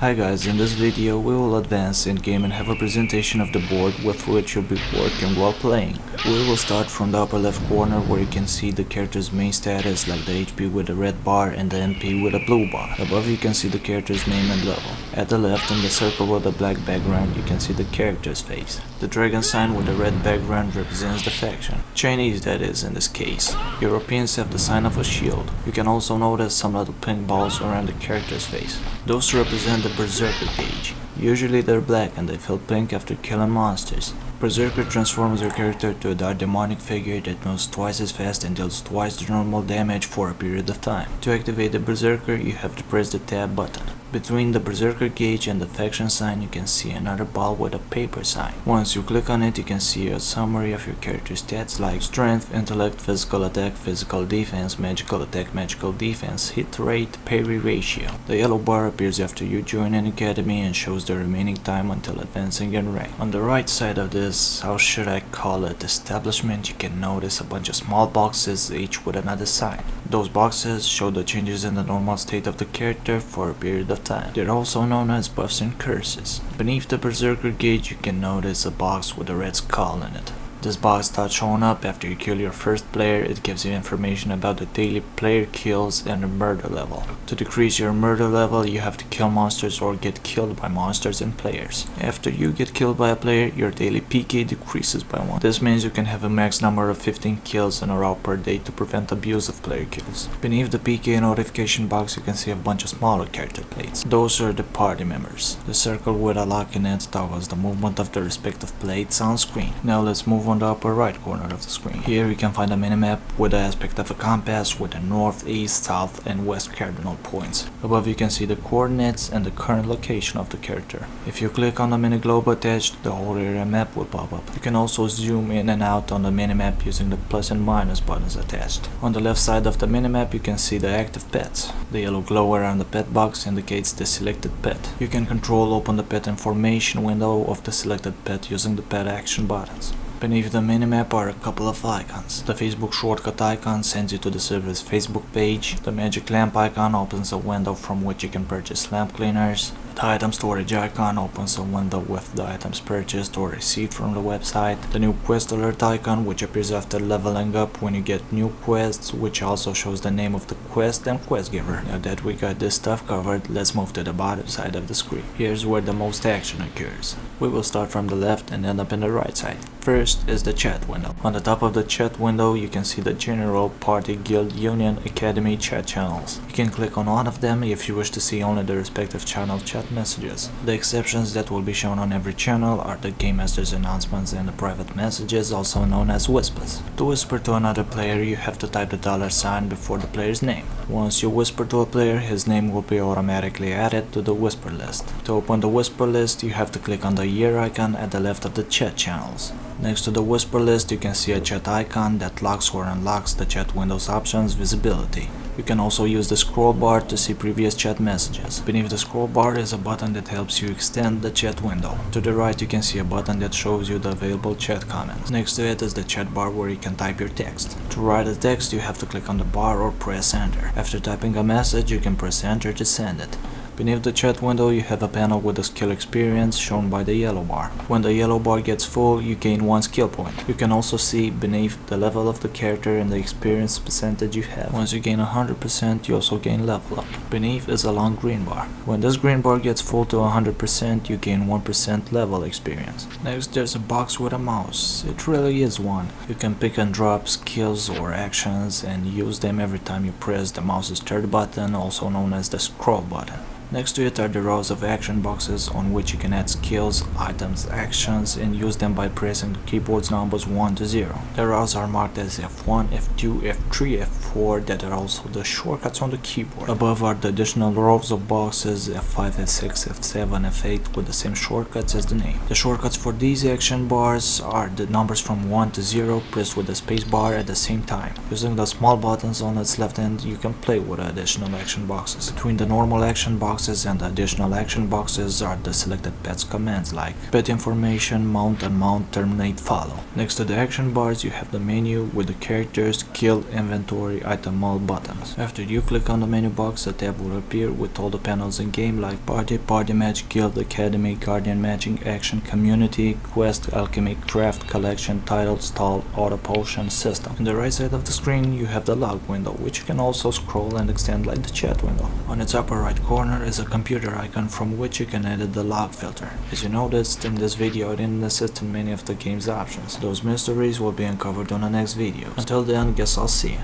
Hi guys, in this video we will advance in game and have a presentation of the board with which you'll be working while playing. We will start from the upper left corner where you can see the character's main status like the HP with a red bar and the MP with a blue bar. Above you can see the character's name and level. At the left in the circle with a black background you can see the character's face. The dragon sign with a red background represents the faction. Chinese that is in this case. Europeans have the sign of a shield. You can also notice some little pink balls around the character's face. Those represent the Berserker gauge. Usually they're black and they feel pink after killing monsters. Berserker transforms your character to a dark demonic figure that moves twice as fast and deals twice the normal damage for a period of time. To activate the Berserker you have to press the tab button. Between the Berserker gauge and the faction sign you can see another ball with a paper sign. Once you click on it you can see a summary of your character's stats like strength, intellect, physical attack, physical defense, magical attack, magical defense, hit rate, parry ratio. The yellow bar appears after you join an academy and shows the remaining time until advancing in rank. On the right side of this, how should I call it, establishment, you can notice a bunch of small boxes each with another sign. Those boxes show the changes in the normal state of the character for a period of time. They're also known as buffs and curses. Beneath the Berserker gauge you can notice a box with a red skull in it. This box starts showing up after you kill your first player. It gives you information about the daily player kills and the murder level. To decrease your murder level you have to kill monsters or get killed by monsters and players. After you get killed by a player your daily PK decreases by 1. This means you can have a max number of 15 kills in a row per day to prevent abuse of player kills. Beneath the PK notification box you can see a bunch of smaller character plates. Those are the party members. The circle with a lock in it toggles the movement of the respective plates on screen. Now let's move on the upper right corner of the screen. Here you can find a minimap with the aspect of a compass with the north, east, south and west cardinal points. Above you can see the coordinates and the current location of the character. If you click on the mini globe attached, the whole area map will pop up. You can also zoom in and out on the minimap using the plus and minus buttons attached. On the left side of the minimap you can see the active pets. The yellow glow around the pet box indicates the selected pet. You can control open the pet information window of the selected pet using the pet action buttons. Beneath the minimap are a couple of icons. The Facebook shortcut icon sends you to the server's Facebook page. The magic lamp icon opens a window from which you can purchase lamp cleaners. The item storage icon opens a window with the items purchased or received from the website. The new quest alert icon which appears after leveling up when you get new quests, which also shows the name of the quest and quest giver. Now that we got this stuff covered, let's move to the bottom side of the screen. Here's where the most action occurs. We will start from the left and end up in the right side. First is the chat window. On the top of the chat window you can see the general, party, guild, union, academy chat channels. You can click on one of them if you wish to see only the respective channel chat messages. The exceptions that will be shown on every channel are the game master's announcements and the private messages, also known as whispers. To whisper to another player you have to type the $sign before the player's name. Once you whisper to a player his name will be automatically added to the whisper list. To open the whisper list you have to click on the ear icon at the left of the chat channels. Next to the whisper list you can see a chat icon that locks or unlocks the chat window's options visibility. You can also use the scroll bar to see previous chat messages. Beneath the scroll bar is a button that helps you extend the chat window. To the right you can see a button that shows you the available chat comments. Next to it is the chat bar where you can type your text. To write a text you have to click on the bar or press enter. After typing a message you can press enter to send it. Beneath the chat window you have a panel with the skill experience shown by the yellow bar. When the yellow bar gets full you gain 1 skill point. You can also see beneath the level of the character and the experience percentage you have. Once you gain 100% you also gain level up. Beneath is a long green bar. When this green bar gets full to 100% you gain 1% level experience. Next there's a box with a mouse. It really is one. You can pick and drop skills or actions and use them every time you press the mouse's third button, also known as the scroll button. Next to it are the rows of action boxes on which you can add skills, items, actions and use them by pressing the keyboard's numbers 1 to 0. The rows are marked as F1, F2, F3, F4 that are also the shortcuts on the keyboard. Above are the additional rows of boxes F5, F6, F7, F8 with the same shortcuts as the name. The shortcuts for these action bars are the numbers from 1 to 0 pressed with the space bar at the same time. Using the small buttons on its left end you can play with the additional action boxes. Between the normal action boxes and the additional action boxes are the selected pets commands like pet information, mount, unmount, terminate, follow. Next to the action bars you have the menu with the characters, kill, inventory every item all buttons. After you click on the menu box, a tab will appear with all the panels in game like Party, Party Match, Guild, Academy, Guardian Matching, Action, Community, Quest, Alchemy, Craft, Collection, Title, Stall, Auto Potion, System. On the right side of the screen you have the log window, which you can also scroll and extend like the chat window. On its upper right corner is a computer icon from which you can edit the log filter. As you noticed in this video, I didn't assist in many of the game's options. Those mysteries will be uncovered on the next video. Until then, guess I'll see you.